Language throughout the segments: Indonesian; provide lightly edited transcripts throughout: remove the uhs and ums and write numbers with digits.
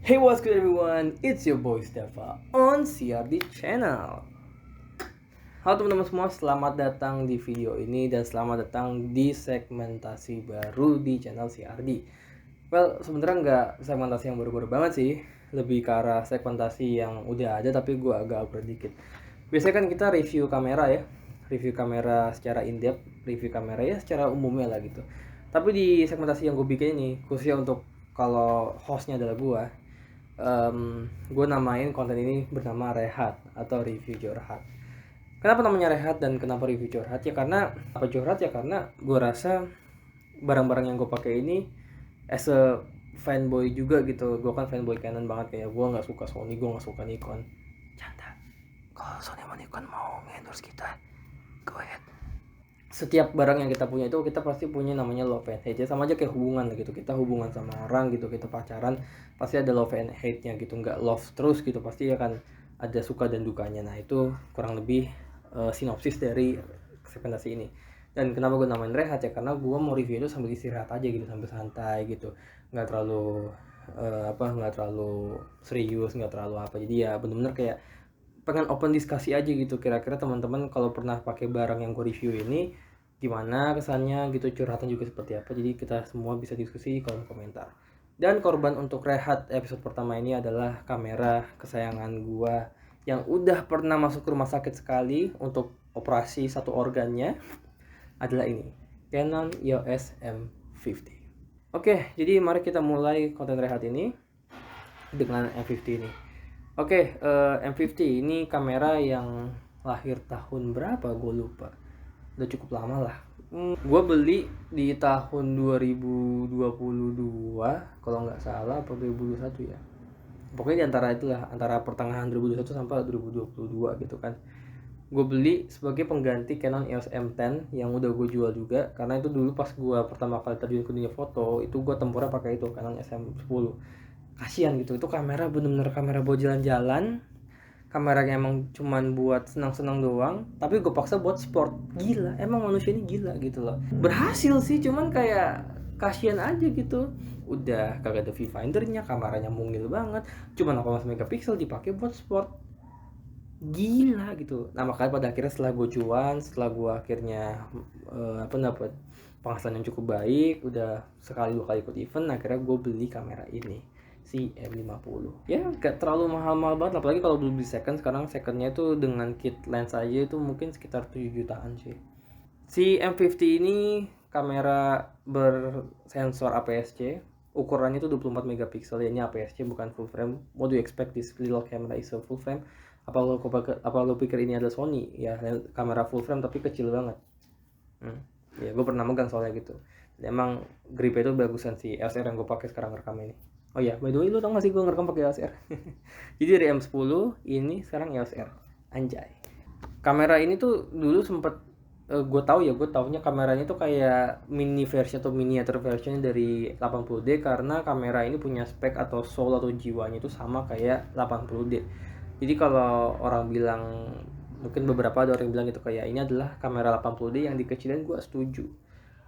Hey, what's good everyone? It's your boy Steva on CRD channel. Halo teman-teman semua, selamat datang di video ini dan selamat datang di segmentasi baru di channel CRD. Well, sebenarnya nggak segmentasi yang baru-baru banget sih, lebih ke arah segmentasi yang udah ada tapi gue agak upgrade dikit. Biasanya kan kita review kamera ya, review kamera secara in-depth, review kamera ya secara umumnya lah gitu. Tapi di segmentasi yang gue bikin ini, khususnya untuk kalau hostnya adalah gue namain konten ini bernama Rehat atau Review Curhat. Kenapa namanya Rehat dan kenapa Review Curhat? Ya karena apa curhat ya karena gue rasa barang-barang yang gue pakai ini as a fanboy juga gitu. Gue kan fanboy Canon banget, kayak gue nggak suka Sony, gue nggak suka Nikon. Canda. Kalau Sony sama Nikon mau endorse kita, go ahead. Setiap barang yang kita punya itu kita pasti punya namanya love and hate ya, sama aja kayak hubungan gitu. Kita hubungan sama orang gitu, kita pacaran pasti ada love and hate nya gitu, nggak love terus gitu, pasti akan ada suka dan dukanya. Nah itu kurang lebih sinopsis dari segmentasi ini. Dan kenapa gue namain Rehat ya karena gue mau review itu sambil istirahat aja gitu, sambil santai gitu, nggak terlalu nggak terlalu serius, nggak terlalu apa. Jadi ya bener-bener kayak pengen open diskusi aja gitu, kira-kira teman-teman kalau pernah pakai barang yang gue review ini gimana kesannya gitu, curhatan juga seperti apa. Jadi kita semua bisa diskusi di kolom komentar. Dan korban untuk Rehat episode pertama ini adalah kamera kesayangan gue yang udah pernah masuk ke rumah sakit sekali untuk operasi satu organnya, adalah ini, Canon EOS M50. Oke, jadi mari kita mulai konten Rehat ini dengan M50 ini. Oke, M50 ini kamera yang lahir tahun berapa gue lupa, udah cukup lama lah. Gue beli di tahun 2022 kalau nggak salah, atau 2021 ya, pokoknya di antara itulah, antara pertengahan 2021 sampai 2022 gitu kan. Gue beli sebagai pengganti Canon EOS M10 yang udah gue jual juga, karena itu dulu pas gue pertama kali terjun ke dunia foto itu gue tempurnya pakai itu Canon SM10. Kasian gitu, itu kamera bener-bener kamera buat jalan-jalan, kamera yang emang cuman buat senang-senang doang, tapi gue paksa buat sport. Gila, emang manusia ini gila gitu loh. Berhasil sih, cuman kayak kasian aja gitu. Udah kagak ada viewfindernya, kameranya mungil banget, cuman 18 megapiksel dipakai buat sport. Gila gitu. Nah makanya pada akhirnya setelah gue cuan, setelah gue akhirnya dapat penghasilan yang cukup baik, udah sekali dua kali ikut event, akhirnya gue beli kamera ini, si M50. Ya gak terlalu mahal-mahal banget, apalagi kalau belum beli second. Sekarang secondnya itu dengan kit lens aja itu mungkin sekitar 7 jutaan sih. Si M50 ini kamera bersensor APS-C, ukurannya itu 24 megapiksel ya, ini APS-C bukan full frame. What do you expect this little camera is a full frame? Apa lo pikir ini adalah Sony ya, kamera full frame tapi kecil banget. Ya gue pernah megang soalnya gitu. Dan emang gripnya itu bagusan si LCR yang gue pakai sekarang rekam ini. Oh ya, by the way, lu tau gak sih gue ngerekam pakai LCR? Jadi dari M10 ini sekarang LCR. Anjay. Kamera ini tuh dulu sempet gue taunya kameranya tuh kayak mini versi atau miniatur version dari 80D, karena kamera ini punya spek atau soul atau jiwanya itu sama kayak 80D. Jadi kalau orang bilang, mungkin beberapa ada orang bilang gitu kayak ini adalah kamera 80D yang dikecilin, gue setuju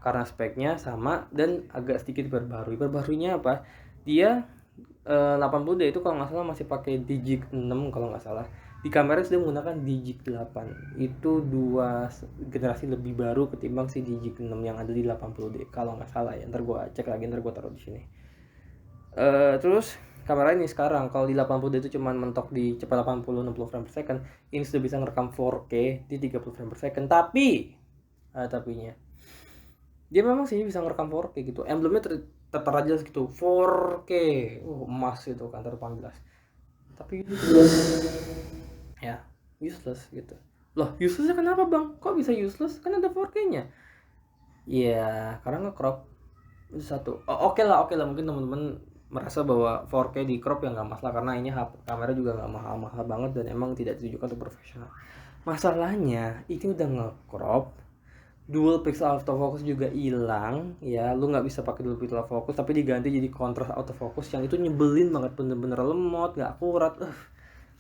karena speknya sama dan agak sedikit diperbaharunya apa, dia 80D itu kalau nggak salah masih pakai Digic 6 kalau nggak salah. Di kamera sudah menggunakan Digic 8, itu dua generasi lebih baru ketimbang si Digic 6 yang ada di 80D kalau nggak salah ya. Ntar gue cek lagi, ntar gue taruh di sini. Terus kamera ini sekarang kalau di 80D itu cuman mentok di cepat 80-60 frame per second, ini sudah bisa ngerekam 4K di 30 frame per second. Tapi tapinya dia memang sih bisa ngerekam 4K gitu, emblemnya tertera jelas gitu 4K, emas gitu kan, 18. Tapi useless ya, useless gitu. Loh, uselessnya kenapa bang? Kok bisa useless? Kan ada 4K nya. Ya karena nge-crop itu satu. Oke lah, mungkin teman-teman merasa bahwa 4K di crop ya nggak masalah, karena ini kamera juga nggak mahal-mahal banget dan emang tidak ditujukan untuk profesional. Masalahnya ini udah nge-crop, dual pixel autofocus juga hilang ya, lu nggak bisa pakai dual pixel autofocus tapi diganti jadi contrast autofocus yang itu nyebelin banget, bener-bener lemot, nggak akurat.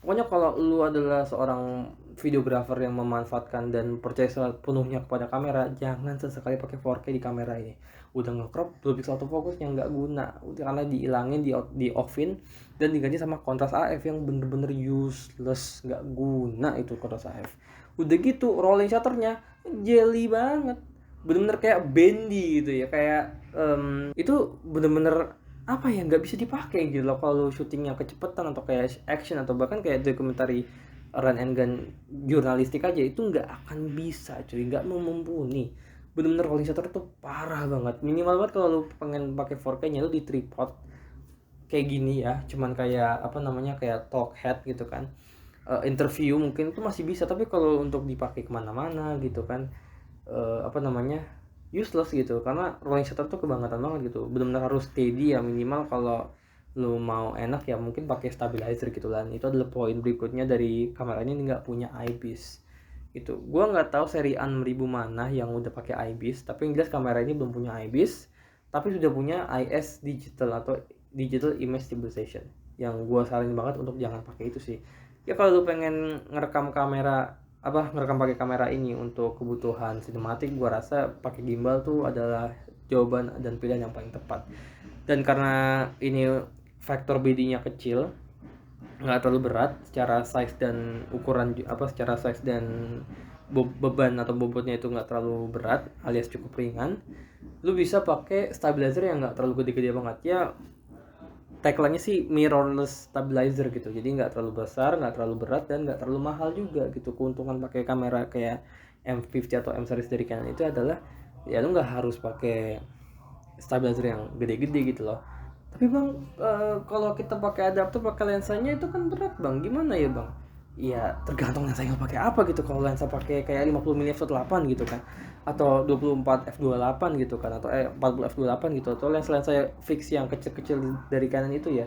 Pokoknya kalau lu adalah seorang videographer yang memanfaatkan dan percaya sepenuhnya kepada kamera, jangan sesekali pakai 4K di kamera ini. Udah nge-crop, dual pixel autofocus yang nggak guna, karena dihilangin, di offin, dan diganti sama kontras AF yang bener-bener useless, nggak guna itu kontras AF. Udah gitu rolling shutternya jelly banget, bener-bener kayak bendy gitu ya, kayak itu bener-bener apa ya, nggak bisa dipakai gitu loh kalau syutingnya kecepatan atau kayak action atau bahkan kayak dokumentari run and gun jurnalistik aja, itu nggak akan bisa cuy, nggak mau mumpuni. Bener-bener rolling shutter tuh parah banget. Minimal banget kalau lu pengen pakai 4K nya lu di tripod kayak gini ya, cuman kayak apa namanya, kayak talk head gitu kan. Interview mungkin itu masih bisa, tapi kalau untuk dipakai kemana-mana gitu kan, apa namanya, useless gitu, karena rolling shutter tuh kebangetan banget gitu, benar-benar harus steady ya. Minimal kalau lu mau enak ya mungkin pakai stabilizer gitu kan. Itu adalah poin berikutnya dari kamera ini, nggak punya IBIS itu. Gua nggak tahu seri A6000 mana yang udah pakai IBIS, tapi yang jelas kamera ini belum punya IBIS tapi sudah punya IS digital atau digital image stabilization, yang gua saranin banget untuk jangan pakai itu sih. Ya kalau lu pengen ngerekam pakai kamera ini untuk kebutuhan sinematik, gua rasa pakai gimbal tuh adalah jawaban dan pilihan yang paling tepat. Dan karena ini faktor BD-nya kecil, nggak terlalu berat secara size dan ukuran, secara size dan beban atau bobotnya itu nggak terlalu berat alias cukup ringan, lu bisa pakai stabilizer yang nggak terlalu gede-gede banget ya. Tagline-nya sih mirrorless stabilizer gitu, jadi nggak terlalu besar, nggak terlalu berat, dan nggak terlalu mahal juga gitu. Keuntungan pakai kamera kayak M50 atau M series dari Canon itu adalah ya lu nggak harus pakai stabilizer yang gede-gede gitu loh. Tapi bang, kalau kita pakai adapter, pakai lensanya itu kan berat bang, gimana ya bang? Iya tergantung lensanya pakai apa gitu. Kalau lensa pakai kayak 50 mm f/8 gitu kan, atau 24 f/28 gitu kan, atau 40 f/28 gitu, atau lensa-lensa fix yang kecil-kecil dari Canon itu ya,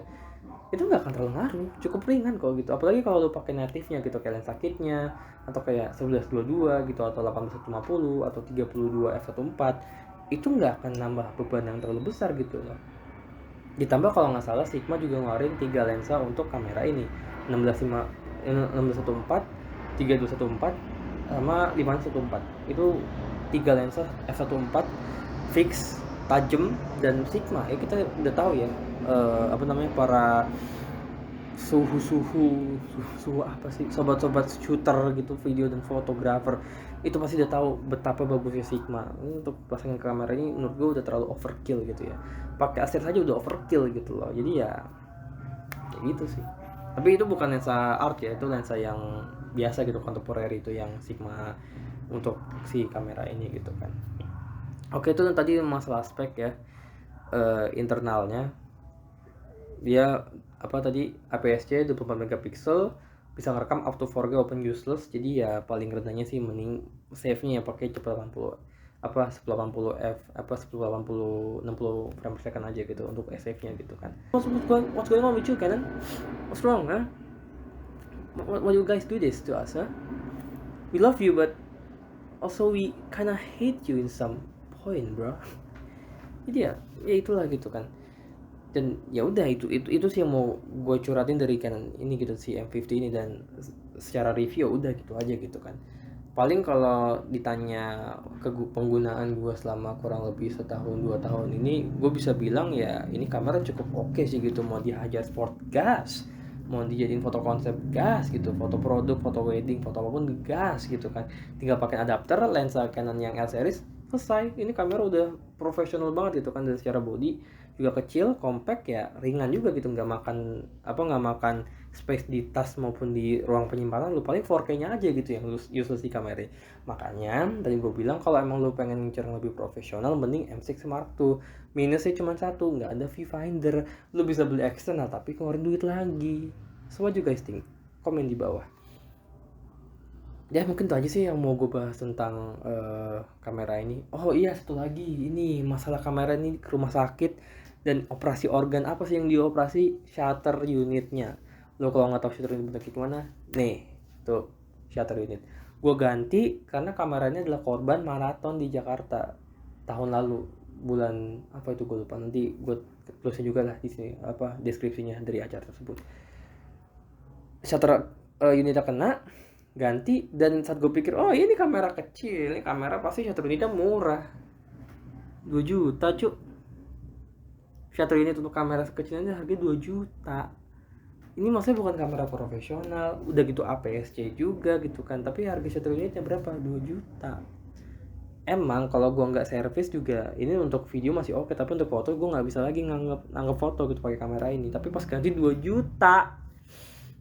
itu nggak akan terlalu ngaruh, cukup ringan kok gitu. Apalagi kalau lu pakai native-nya gitu, kayak lensa kitnya atau kayak 1122 gitu, atau 1850 atau 32 f/4, itu nggak akan nambah beban yang terlalu besar gitu loh. Ditambah kalau nggak salah Sigma juga ngeluarin 3 lensa untuk kamera ini, 1614, 3214 sama 5114. Itu 3 lensa f/4 fix, tajam, dan Sigma. Ya kita udah tahu ya, apa namanya, para suhu apa sih, sobat-sobat shooter gitu, video dan fotografer, itu pasti udah tahu betapa bagusnya Sigma. Ini untuk pasangan kamera ini menurut gue udah terlalu overkill gitu ya, pakai aset saja udah overkill gitu loh. Jadi ya kayak gitu sih. Tapi itu bukan lensa art ya, itu lensa yang biasa gitu, kontemporer itu yang Sigma untuk si kamera ini gitu kan. Oke, itu tadi masalah spek ya. Internalnya dia apa tadi, APS-C 24 megapiksel, bisa ngerekam up to 4K open useless. Jadi ya paling rendahnya sih mending save-nya ya pakai cepet 80 1080 f 1080 60 frame per second aja gitu untuk save-nya gitu kan. What's going on with you, Canon? What's wrong, huh? What you guys do this to us, huh? We love you, but also we kinda hate you in some point, bro. Jadi ya itulah gitu kan. Dan ya udah, itu sih yang mau gue curhatin dari Canon ini gitu, si M50 ini. Dan secara review udah gitu aja gitu kan. Paling kalau ditanya ke penggunaan gue selama kurang lebih setahun 2 tahun ini, gue bisa bilang ya ini kamera cukup oke sih gitu. Mau dihajar sport gas, mau dijadiin foto konsep gas gitu, foto produk, foto wedding, foto apapun gas gitu kan. Tinggal pakai adapter lensa Canon yang L series, selesai. Ini kamera udah profesional banget gitu kan. Dan secara body juga kecil, compact, ya ringan juga gitu, nggak makan space di tas maupun di ruang penyimpanan. Lu paling 4K-nya aja gitu yang useless di kamera. Makanya tadi gue bilang kalau emang lu pengen ngincer yang lebih profesional, mending M6 Mark II. Minusnya cuma satu, nggak ada viewfinder. Lu bisa beli eksternal tapi keluarin duit lagi. So what you guys think? Komen di bawah. Ya mungkin itu aja sih yang mau gue bahas tentang kamera ini. Oh iya, satu lagi, ini masalah kamera ini ke rumah sakit dan operasi organ. Apa sih yang dioperasi? Shutter unitnya. Lo kalau nggak tahu shutter unit bentuknya gimana, nih tuh shutter unit. Gue ganti karena kameranya adalah korban maraton di Jakarta tahun lalu, bulan apa itu gue lupa. Nanti gue tulisnya juga lah di sini apa deskripsinya dari acara tersebut. shutter unitnya kena, ganti. Dan saat gue pikir, oh ini kamera kecil, ini kamera pasti shutter unitnya murah, 2 juta cuk. Shutter unit untuk kamera sekecilnya harganya 2 juta. Ini maksudnya bukan kamera profesional, udah gitu APS-C juga gitu kan, tapi harga shutter unitnya berapa? 2 juta. Emang kalau gua nggak servis juga ini untuk video masih oke, tapi untuk foto gua nggak bisa lagi nganggep foto gitu pakai kamera ini. Tapi pas ganti 2 juta,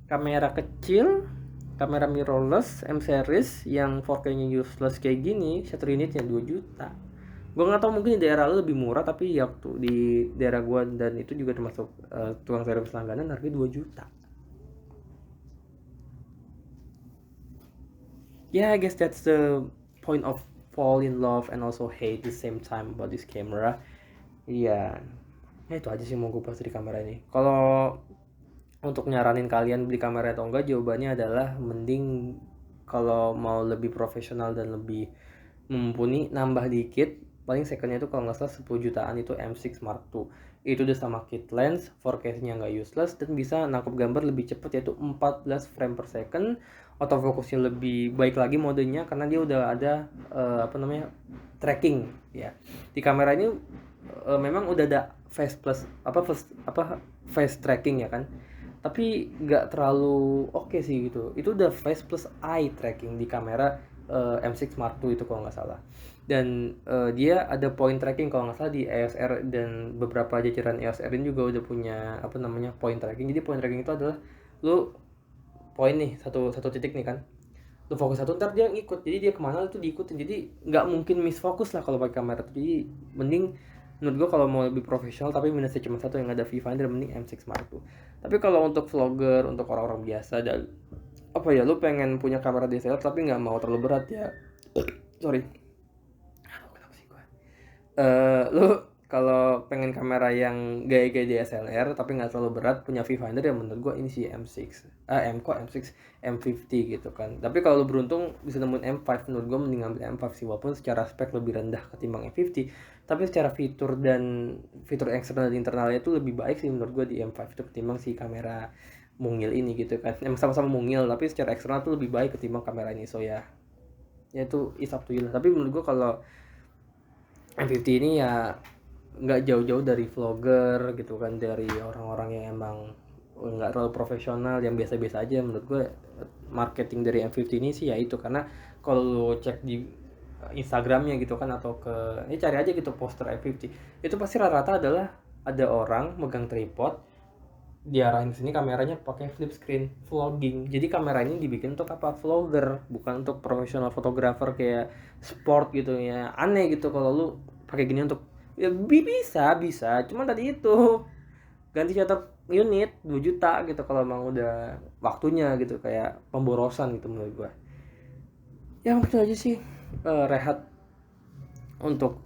kamera kecil, kamera mirrorless M series yang 4K-nya useless kayak gini, shutter unitnya 2 juta. Gue nggak tahu, mungkin di daerah lu lebih murah, tapi ya waktu di daerah gua dan itu juga termasuk tukang servis langganan, harga 2 juta. Yeah, I guess that's the point of fall in love and also hate the same time about this camera. Iya, ya itu aja sih mau gue bahas dari kamera ini. Kalau untuk nyaranin kalian beli kamera atau enggak, jawabannya adalah mending kalau mau lebih profesional dan lebih mumpuni nambah dikit. Paling secondnya itu kalau nggak salah 10 jutaan itu M6 Mark II. Itu udah sama kit lens, 4K-nya nggak useless, dan bisa nangkep gambar lebih cepat, yaitu 14 frame per second. Autofocusnya lebih baik lagi modenya karena dia udah ada tracking ya. Di kamera ini memang udah ada face tracking ya kan, tapi nggak terlalu oke sih gitu. Itu udah face plus eye tracking di kamera M6 Mark II itu kalau nggak salah. Dan dia ada point tracking kalau nggak salah di EOS R, dan beberapa jajaran EOS R ini juga udah punya point tracking. Jadi point tracking itu adalah lu poin nih satu titik nih kan, lu fokus satu ntar dia ngikut, jadi dia kemana itu diikutin, jadi nggak mungkin miss fokus lah kalau pakai kamera. Jadi mending menurut gua kalau mau lebih profesional tapi minusnya cuma satu yang ada viewfinder, mending M6 Mark II. Tapi kalau untuk vlogger, untuk orang-orang biasa dan lu pengen punya kamera DSLR tapi nggak mau terlalu berat ya, sorry, kenapa sih gua, lu kalau pengen kamera yang gaya-gaya DSLR tapi nggak terlalu berat, punya viewfinder, ya menurut gua ini sih M6, M50 gitu kan. Tapi kalau lu beruntung bisa nemuin M5, menurut gua mending ambil M5 sih, walaupun secara spek lebih rendah ketimbang M50, tapi secara fitur dan fitur eksternal dan internalnya itu lebih baik sih menurut gua di M5 itu ketimbang si kamera mungil ini gitu kan. Emang sama-sama mungil tapi secara eksternal tuh lebih baik ketimbang kamera ini. So ya itu is up to you lah. Tapi menurut gua kalau M50 ini ya nggak jauh-jauh dari vlogger gitu kan, dari orang-orang yang emang nggak terlalu profesional, yang biasa-biasa aja. Menurut gue marketing dari M50 ini sih ya itu, karena kalau lo cek di Instagramnya gitu kan, atau ini cari aja gitu poster M50, itu pasti rata-rata adalah ada orang megang tripod, diarahin ke sini kameranya pakai flip screen vlogging. Jadi kamera ini dibikin untuk apa? Vlogger, bukan untuk profesional fotografer kayak sport gitu ya. Aneh gitu kalau lu pakai gini untuk ya bisa, cuman tadi itu ganti shutter unit 2 juta gitu kalau emang udah waktunya gitu, kayak pemborosan gitu menurut gua. Ya mungkin aja sih rehat untuk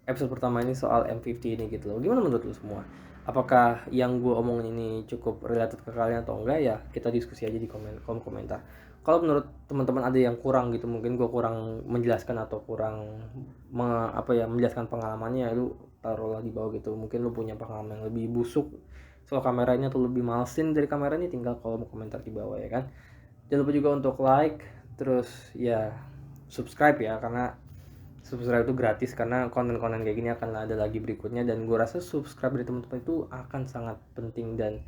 episode pertama ini soal M50 ini gitu loh. Gimana menurut lu semua? Apakah yang gue omongin ini cukup related ke kalian atau enggak? Ya kita diskusi aja di kolom komentar. Kalau menurut teman-teman ada yang kurang gitu, mungkin gue kurang menjelaskan atau kurang menjelaskan pengalamannya, lu taruhlah di bawah gitu. Mungkin lu punya pengalaman yang lebih busuk soal kameranya atau lebih malesin dari kamera ini, tinggal kolom komentar di bawah ya kan. Jangan lupa juga untuk like, terus ya subscribe ya, karena subscribe itu gratis, karena konten-konten kayak gini akan ada lagi berikutnya. Dan gue rasa subscribe dari teman-teman itu akan sangat penting dan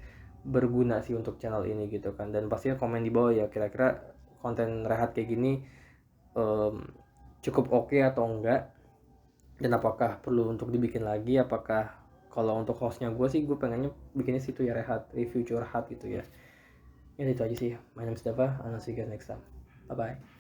berguna sih untuk channel ini gitu kan. Dan pastinya komen di bawah ya, kira-kira konten rehat kayak gini cukup oke atau enggak, dan apakah perlu untuk dibikin lagi. Apakah kalau untuk hostnya gue sih, gue pengennya bikinnya situ ya, rehat, review curhat gitu ya. Ya itu aja sih. My name is Dava, and I'll see you guys next time. Bye bye.